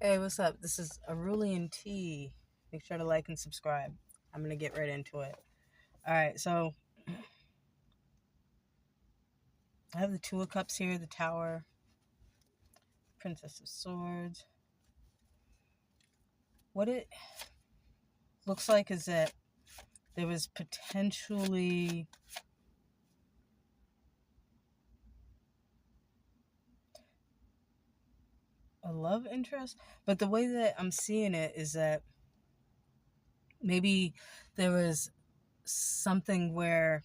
Hey, what's up? This is Arulian T. Make sure to like and subscribe. I'm gonna get right into it. All right, so I have the Two of Cups here, the Tower, Princess of Swords. What it looks like is that there was potentially a love interest, but the way that I'm seeing it is that maybe there was something where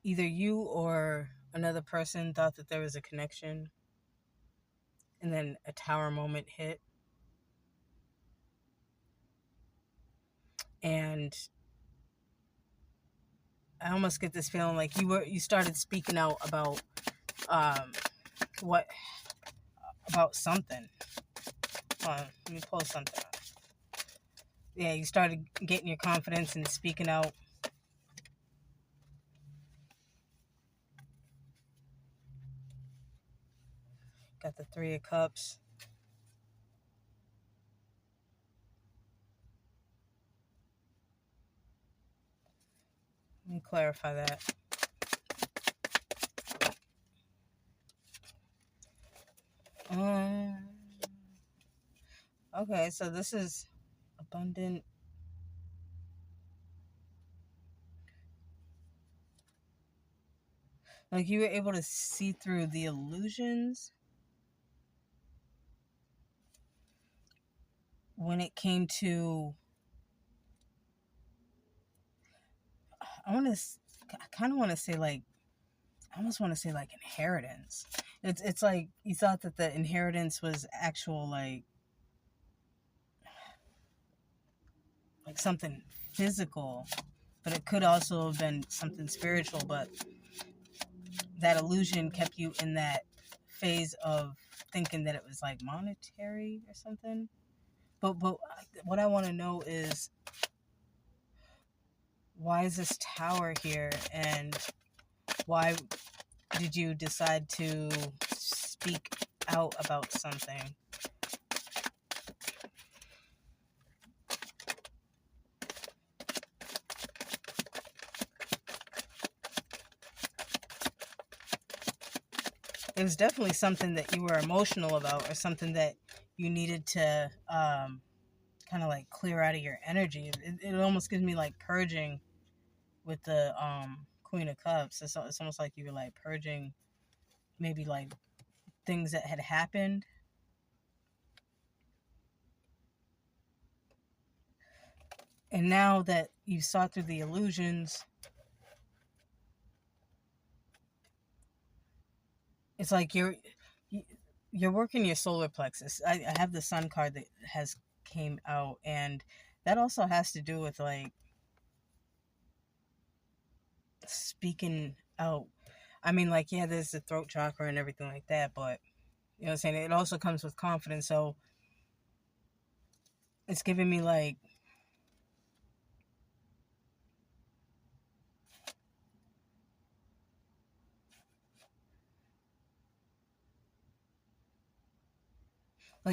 either you or another person thought that there was a connection, and then a tower moment hit, and I almost get this feeling like you started speaking out um what about something. Hold on, let me pull something up. Yeah, you started getting your confidence and speaking out. Got the Three of Cups. Let me clarify that. Um. Okay, so this is abundant. Like you were able to see through the illusions when it came to. I want to. I kind of want to say like. I almost want to say like inheritance. It's like you thought that the inheritance was actual like something physical, but it could also have been something spiritual. But that illusion kept you in that phase of thinking that it was like monetary or something. But what I want to know is, why is this tower here, and why did you decide to speak out about something? It was definitely something that you were emotional about, or something that you needed to kind of like clear out of your energy. It almost gives me like purging with the Queen of Cups. It's almost like you were like purging maybe like things that had happened. And now that you saw through the illusions, it's like you're working your solar plexus. I have the Sun card that has came out, and that also has to do with like speaking out. I mean, like, yeah, there's the throat chakra and everything like that, but you know what I'm saying? It also comes with confidence. So it's giving me like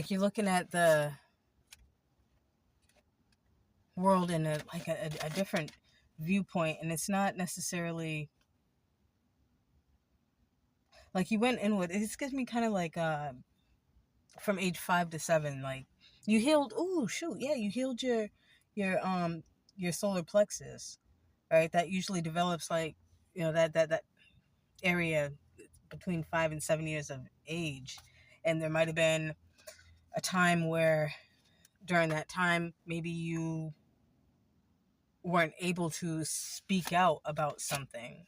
you're looking at the world in a different viewpoint, and it's not necessarily like you went inward. It gives me kind of like from age 5 to 7, like you healed. Oh shoot, yeah, you healed your your solar plexus, right? That usually develops like that area between 5 and 7 years of age, and there might have been a time where during that time maybe you weren't able to speak out about something,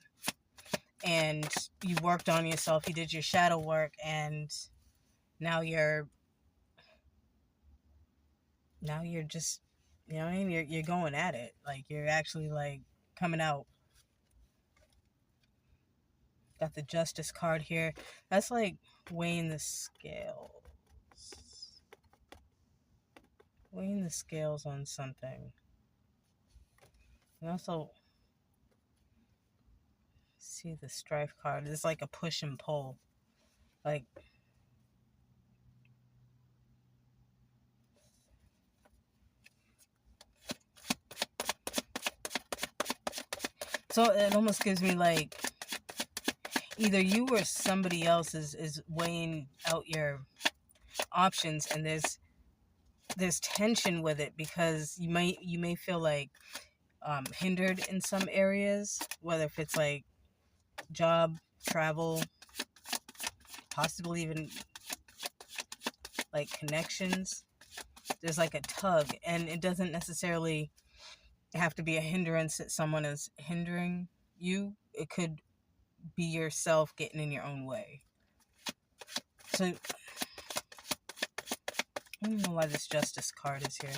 and you worked on yourself, you did your shadow work, and now you're just, you know what I mean, you're going at it, like you're actually like coming out. Got the Justice card here. That's like weighing the scales, weighing the scales on something. And also see the Strife card. It's like a push and pull, like So it almost gives me like either you or somebody else is weighing out your options, and there's tension with it because you may feel like hindered in some areas, whether if it's like job, travel, possibly even like connections. There's like a tug, and it doesn't necessarily have to be a hindrance that someone is hindering you. It could be yourself getting in your own way. So I don't know why this justice card is here.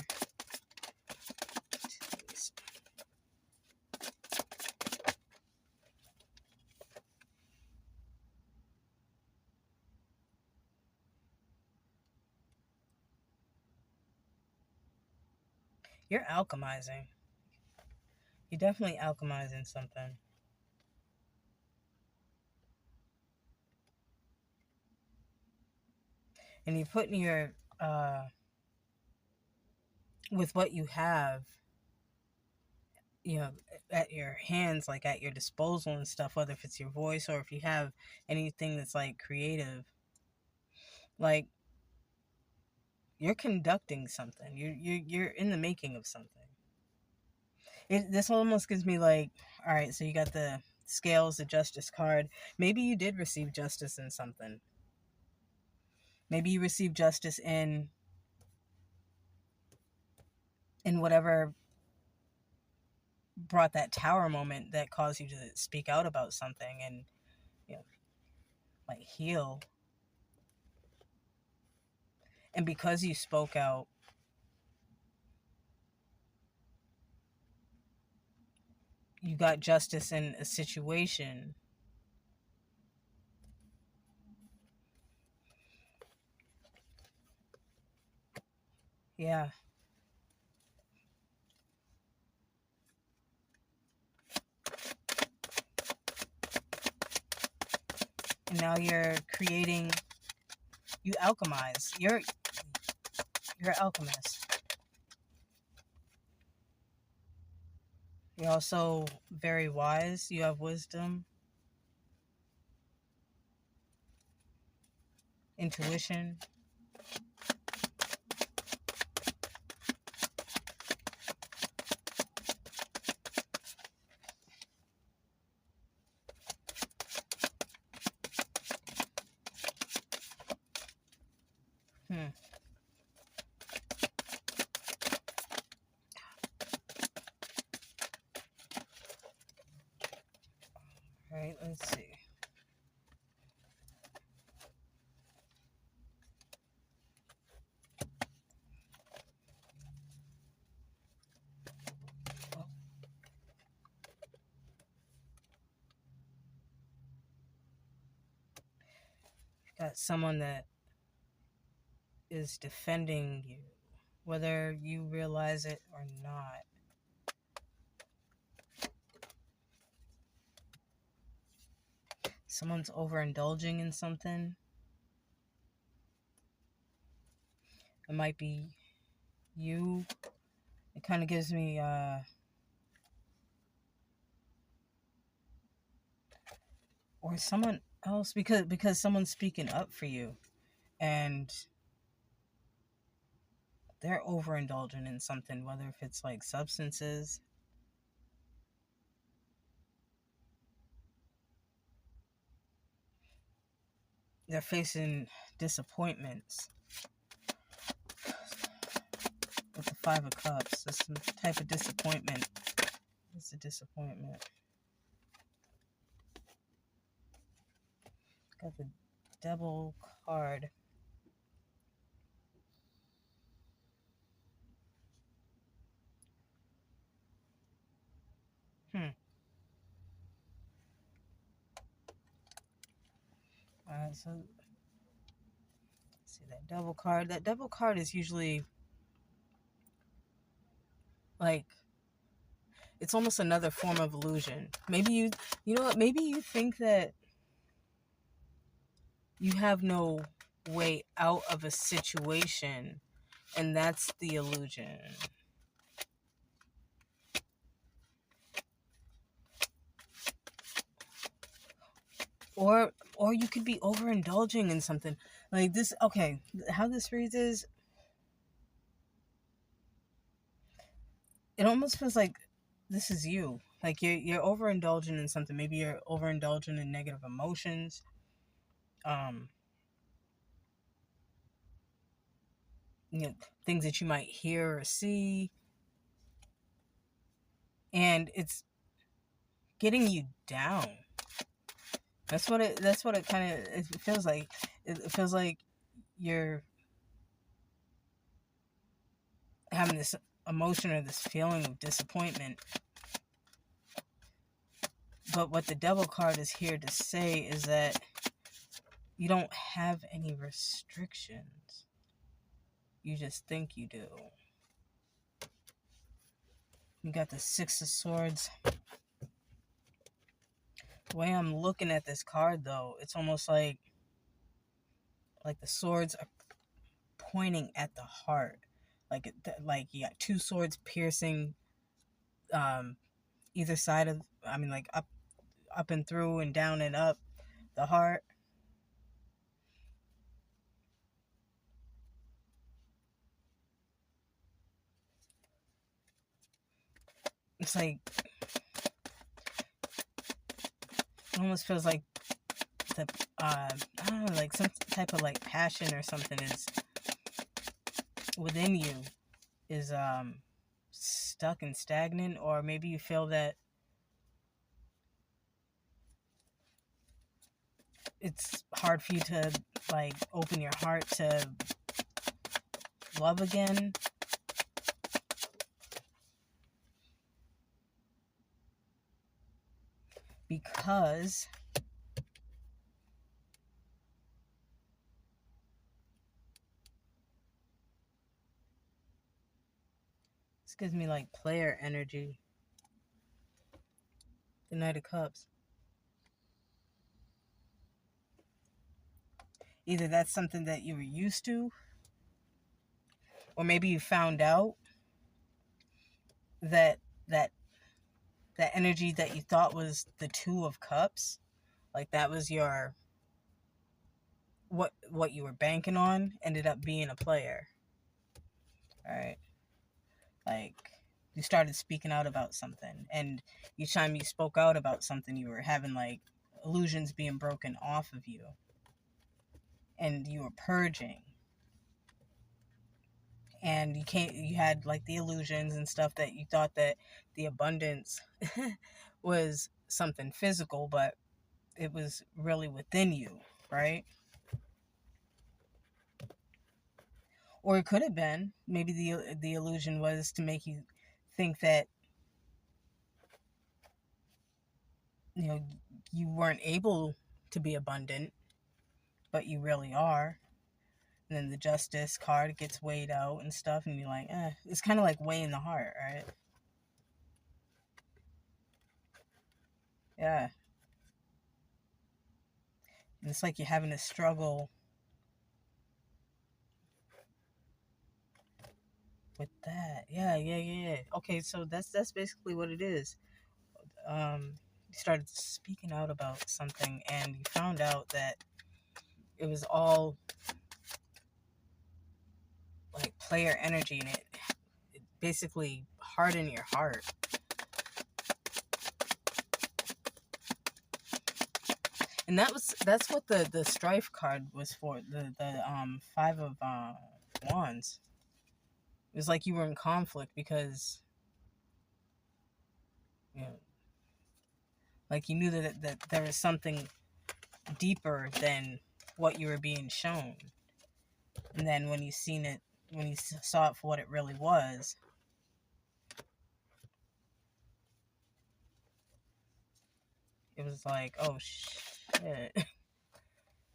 You're alchemizing. You're definitely alchemizing something. And you're putting your with what you have, you know, at your hands, like at your disposal and stuff, whether if it's your voice or if you have anything that's like creative, like you're conducting something. You're in the making of something. This almost gives me like, all right, so you got the scales, the justice card. Maybe you did receive justice in something. Maybe you received justice in whatever brought that tower moment that caused you to speak out about something and, you know, like heal. And because you spoke out, you got justice in a situation. Yeah. And now you're creating, you alchemize. You're an alchemist. You're also very wise. You have wisdom, intuition. Hmm. All right, let's see. Got someone that is defending you, whether you realize it or not. Someone's overindulging in something. It might be you. It kind of gives me or someone else, because someone's speaking up for you and they're overindulging in something, whether if it's like substances. They're facing disappointments with the Five of Cups. There's some type of disappointment. It's a disappointment. Got the Devil card. Alright, so let's see that Devil card. That Devil card is usually like, it's almost another form of illusion. Maybe you know what? Maybe you think that you have no way out of a situation, and that's the illusion. or you could be overindulging in something like this. Okay, how this reads is, it almost feels like this is you. Like you're overindulging in something. Maybe you're overindulging in negative emotions. Um, you know, things that you might hear or see, and it's getting you down. That's what it kind of it feels like. It feels like you're having this emotion or this feeling of disappointment. But what the devil card is here to say is that you don't have any restrictions. You just think you do. You got the Six of Swords. The way I'm looking at this card, though, it's almost like the swords are pointing at the heart. Like you got two swords piercing either side of, I mean, like up and through and down and up the heart. It's like it almost feels like the I don't know, like some type of like passion or something is within you is stuck and stagnant, or maybe you feel that it's hard for you to like open your heart to love again. Because this gives me like player energy. The Knight of Cups. Either that's something that you were used to, or maybe you found out that that that energy that you thought was the Two of Cups, like that was your what you were banking on, ended up being a player. All right, like you started speaking out about something, and each time you spoke out about something, you were having like illusions being broken off of you, and you were purging, and you had like the illusions and stuff that you thought that the abundance was something physical, but it was really within you, right? Or it could have been maybe the illusion was to make you think that, you know, you weren't able to be abundant, but you really are. And then the Justice card gets weighed out and stuff, and you're like, it's kind of like weighing the heart, right? Yeah. And it's like you're having to struggle with that. Yeah. Okay, so that's basically what it is. You started speaking out about something, and you found out that it was all like player energy, and it basically hardened your heart. And that's what the strife card was for. The Five of Wands. It was like you were in conflict because, you know, like you knew that there was something deeper than what you were being shown. And then when you saw it for what it really was, it was like, oh shit.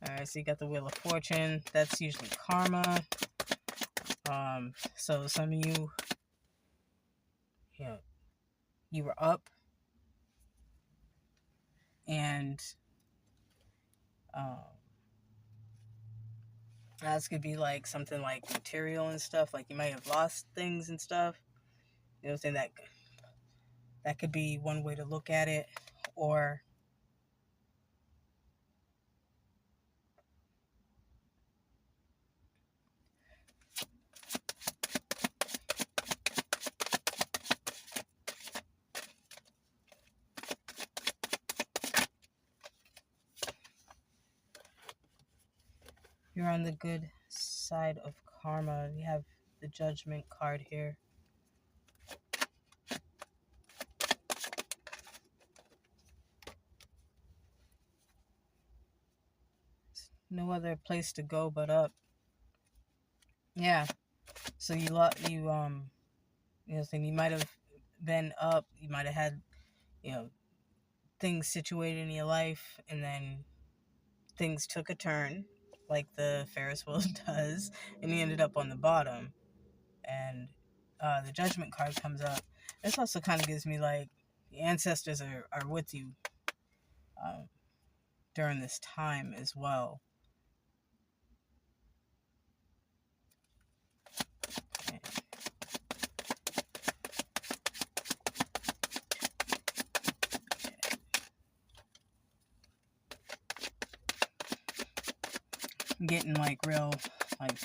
Alright, so you got the Wheel of Fortune. That's usually karma. So some of you, you know, you were up, and um, this could be like something like material and stuff. Like you might have lost things and stuff. You know, saying that could be one way to look at it, or You're on the good side of karma. You have the Judgment card here. No other place to go but up. Yeah. So you you might have been up. You might have had, things situated in your life, and then things took a turn, like the Ferris wheel does, and you ended up on the bottom. And the Judgment card comes up. This also kind of gives me like the ancestors are with you um, during this time as well. I'm getting like real like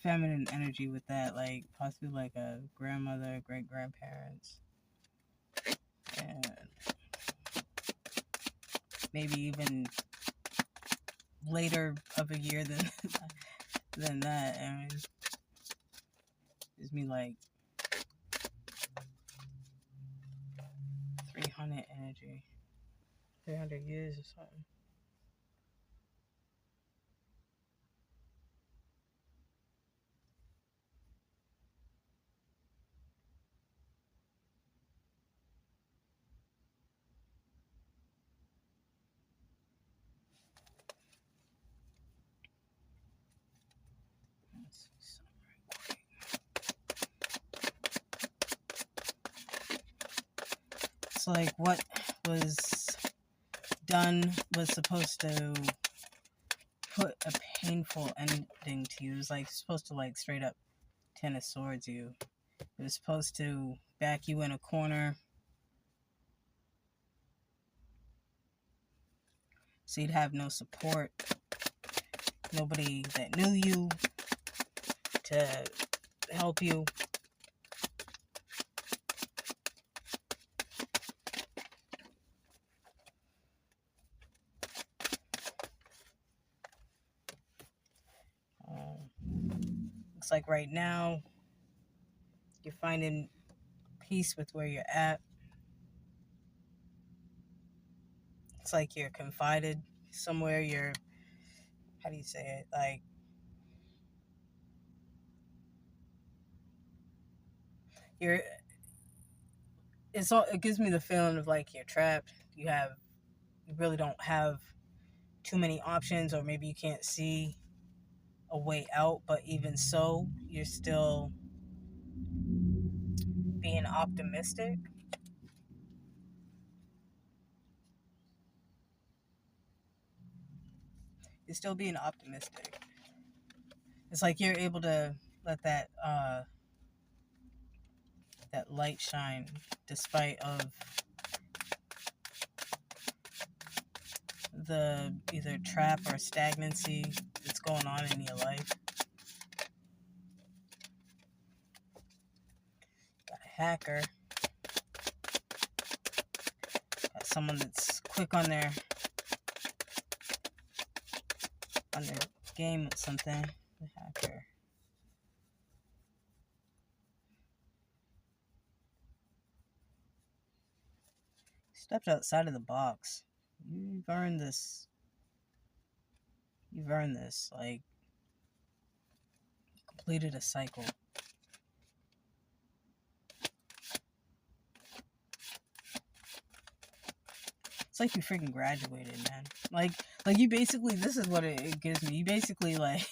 feminine energy with that, like possibly like a grandmother, great grandparents, and maybe even later of a year than than that. I mean, gives me like 300 energy, 300 years or something. Let's see something right quick. It's like what was done was supposed to put a painful ending to you. It was like supposed to like straight up Ten of Swords you. It was supposed to back you in a corner so you'd have no support, nobody that knew you to help you. Looks like right now you're finding peace with where you're at. It's like you're confided somewhere. You're, how do you say it? Like you're. It gives me the feeling of like you're trapped. You really don't have too many options, or maybe you can't see a way out. But even so, you're still being optimistic. You're still being optimistic. It's like you're able to let that light shine despite of the either trap or stagnancy that's going on in your life. Got a hacker. Got someone that's quick on their game with something. The hacker. Stepped outside of the box. You've earned this. You've earned this. Like, completed a cycle. It's like you freaking graduated, man. Like you basically, this is what it gives me. You basically, like,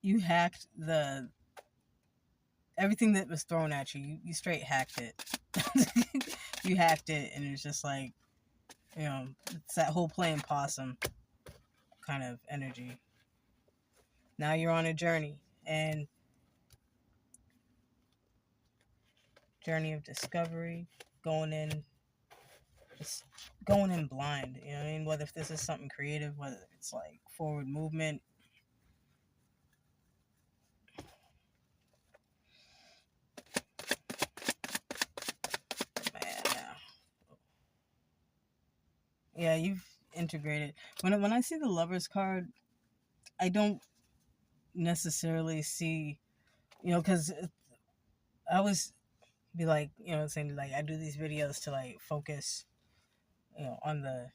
you hacked everything that was thrown at you. You straight hacked it. You hacked it, and it's just like, it's that whole playing possum kind of energy. Now you're on a journey, and journey of discovery, just going in blind. You know what I mean? Whether if this is something creative, whether it's like forward movement. Man, yeah, integrated. When I see the Lovers card, I don't necessarily see, because I always be like, saying like I do these videos to like focus, on the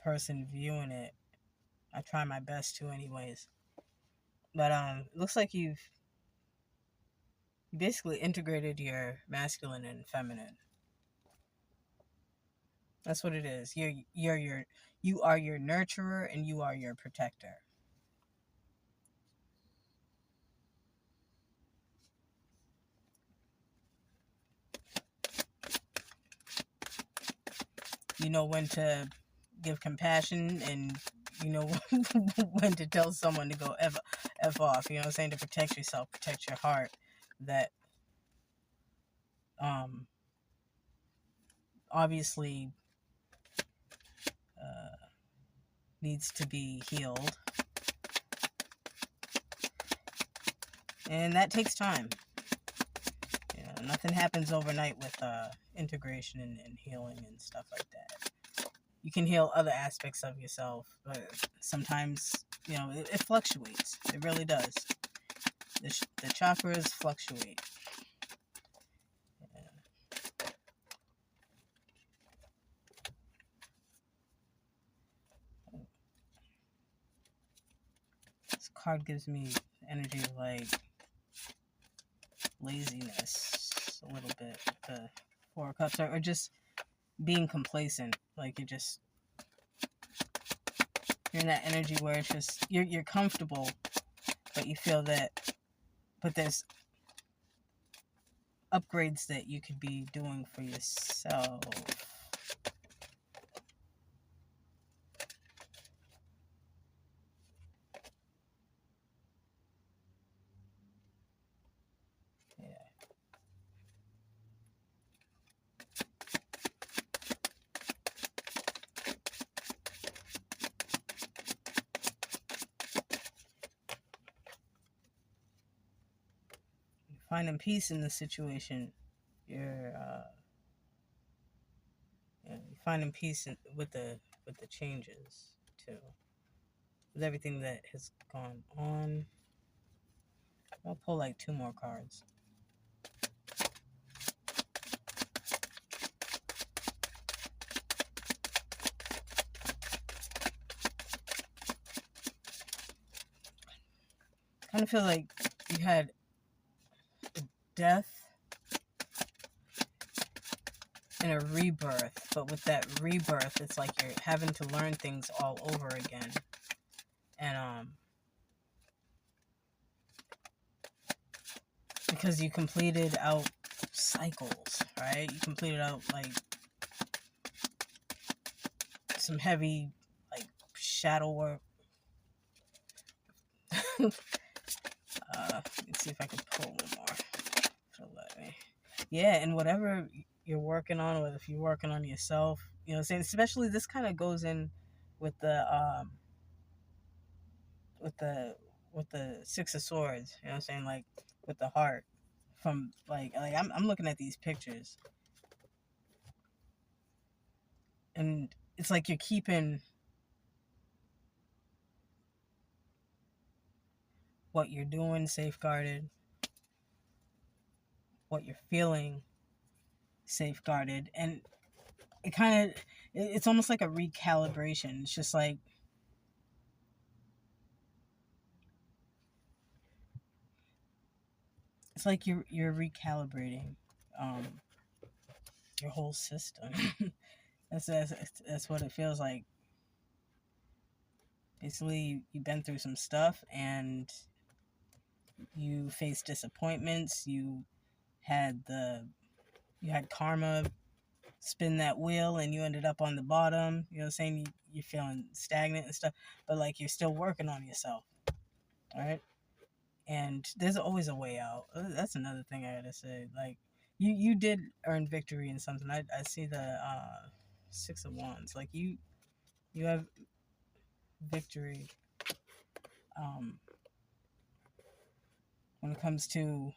person viewing it. I try my best to, anyways. But it looks like you've basically integrated your masculine and feminine. That's what it is. You are your nurturer and you are your protector. You know when to give compassion, and you know when to tell someone to go f off. You know what I'm saying? To protect yourself, protect your heart. That obviously needs to be healed, and that takes time. Nothing happens overnight with integration and healing and stuff like that. You can heal other aspects of yourself, but sometimes, it fluctuates. It really does. The chakras fluctuate. This card gives me energy of like laziness a little bit with the Four of Cups, or just being complacent. Like you're in that energy where it's just you're comfortable, but you feel that, but there's upgrades that you could be doing for yourself. Finding peace in the situation. You're finding peace with the changes too, with everything that has gone on. I'll pull like 2 more cards. I kind of feel like you had death and a rebirth, but with that rebirth, it's like you're having to learn things all over again. And because you completed out cycles, right? You completed out like some heavy like shadow work. Let's see if I can pull one more. Yeah, and whatever you're working on, or if you're working on yourself, saying, especially this kind of goes in with the with the Six of Swords, saying, like with the heart, from like I'm looking at these pictures, and it's like you're keeping what you're doing safeguarded, what you're feeling safeguarded, and it's almost like a recalibration. It's just like you're recalibrating your whole system. that's what it feels like. Basically, you've been through some stuff and you faced disappointments. You had karma spin that wheel, and you ended up on the bottom. You know what I'm saying? You're feeling stagnant and stuff, but like you're still working on yourself. All right. And there's always a way out. That's another thing I gotta say. Like you did earn victory in something. I see the Six of Wands. Like you have victory when it comes to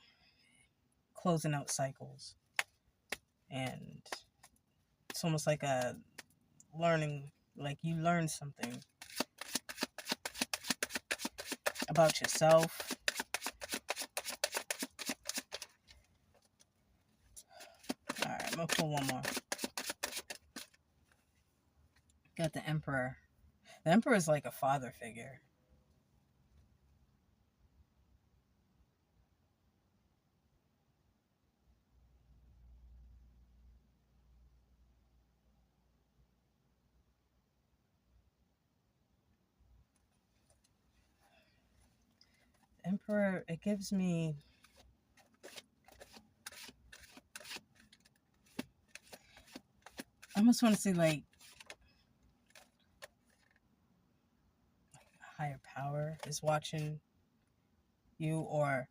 closing out cycles, and it's almost like a learning Like you learn something about yourself. All right, I'm gonna pull one more. Got the Emperor. The Emperor is like a father figure. Emperor, it gives me, I almost want to say like higher power is watching you, or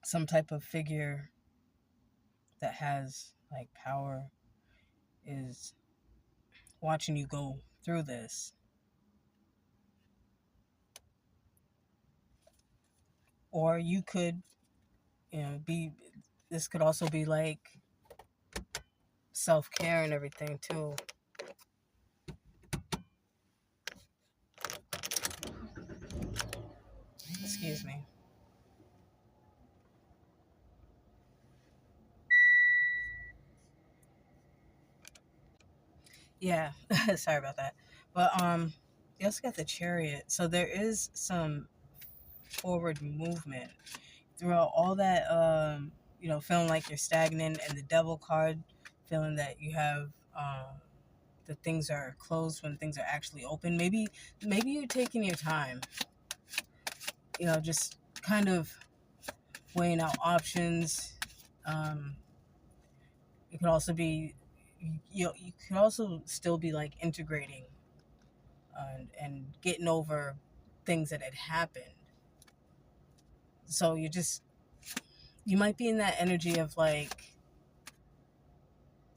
some type of figure that has like power is watching you go through this. Or you could, be, this could also be like self-care and everything too. Excuse me. Yeah, sorry about that. But you also got the Chariot. So there is some forward movement throughout all that, feeling like you're stagnant, and the Devil card, feeling that you have, the things are closed when things are actually open. Maybe you're taking your time, just kind of weighing out options. Um, it could also be, you could also still be like integrating, and getting over things that had happened. So you might be in that energy of like,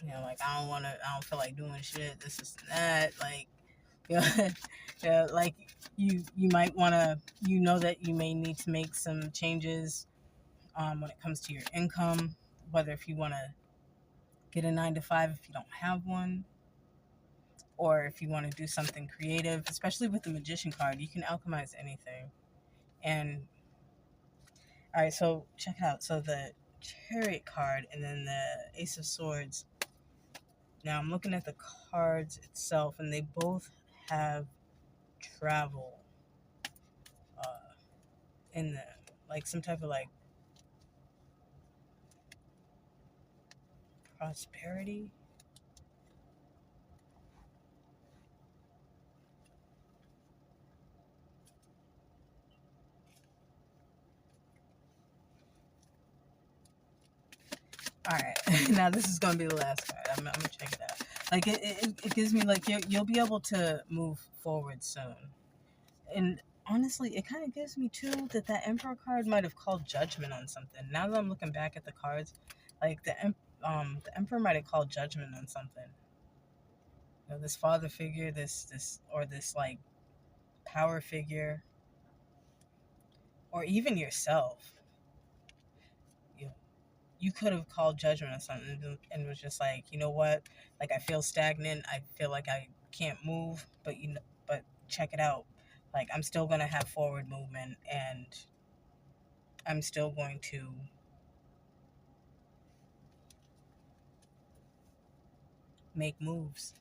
like I don't feel like doing shit. This is that. Like, yeah, like you might want to, that you may need to make some changes, when it comes to your income, whether if you want to get a 9 to 5 if you don't have one, or if you want to do something creative, especially with the Magician card, you can alchemize anything. And all right, so check it out. So the Chariot card and then the Ace of Swords. Now I'm looking at the cards itself, and they both have travel, uh, in them, like some type of like prosperity. All right, now this is gonna be the last card. I'm gonna check it out. Like it gives me like you'll be able to move forward soon, and honestly, it kind of gives me too that Emperor card might have called judgment on something. Now that I'm looking back at the cards, like the Emperor might have called judgment on something. This father figure, this like power figure, or even yourself. You you could have called judgment on something and was just like, you know what? Like I feel stagnant. I feel like I can't move, but but check it out. Like I'm still gonna have forward movement, and I'm still going to make moves.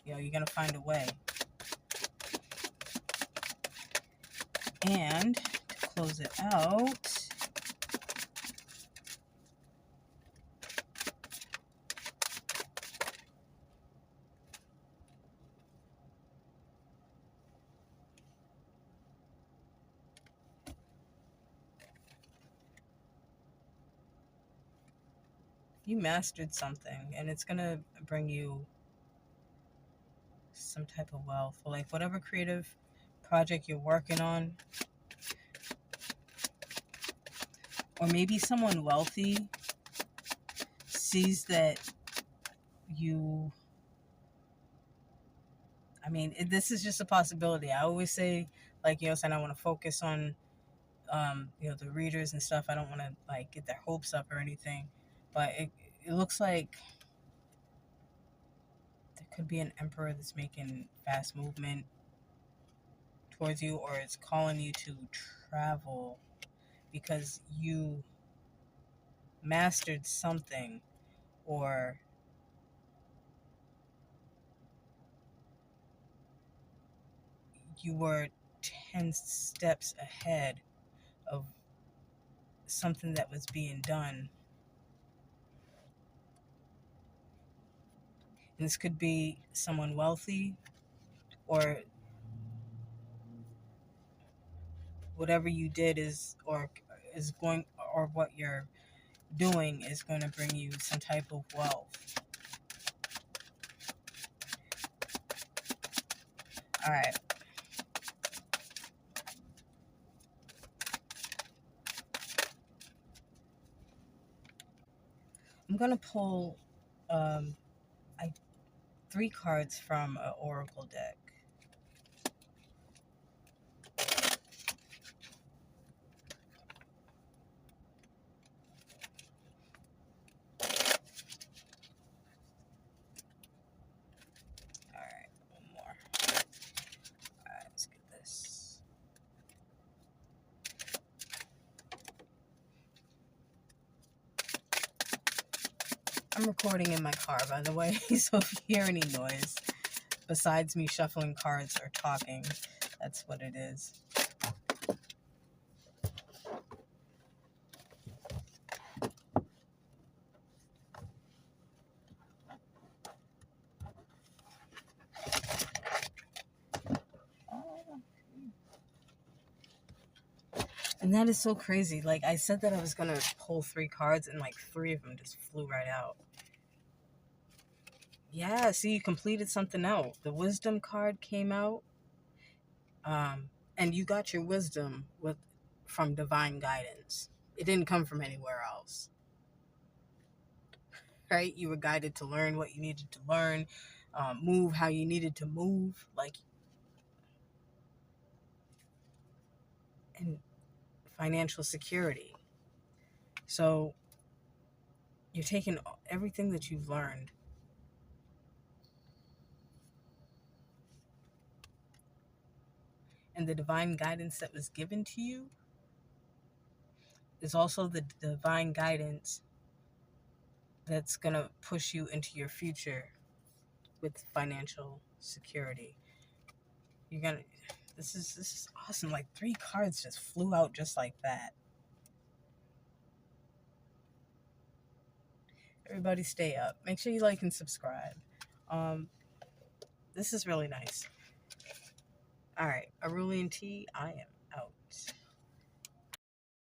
You're gonna find a way. And to close it out, you mastered something, and it's gonna bring you some type of wealth. Like whatever creative project you're working on, or maybe someone wealthy sees that you, this is just a possibility. I always say, like, saying I want to focus on, the readers and stuff. I don't want to like get their hopes up or anything, but it looks like There could be an emperor that's making fast movement towards you, or it's calling you to travel because you mastered something, or you were 10 steps ahead of something that was being done. And this could be someone wealthy, or whatever you did is going, or what you're doing is going to bring you some type of wealth. All right. I'm going to pull um, 3 cards from an oracle deck. All right, one more. All right, let's get this. I'm recording in my car, by the way, so if you hear any noise besides me shuffling cards or talking, that's what it is. And that is so crazy. Like, I said that I was going to pull 3 cards, and like 3 of them just flew right out. Yeah, see, you completed something out. The wisdom card came out. And you got your wisdom from divine guidance. It didn't come from anywhere else. Right? You were guided to learn what you needed to learn, move how you needed to move, like, and financial security. So you're taking everything that you've learned and the divine guidance that was given to you is also the divine guidance that's going to push you into your future with financial security. You're going to this is awesome. Like 3 cards just flew out just like that. Everybody stay up. Make sure you like and subscribe. This is really nice. All right, Arulian T, I am out.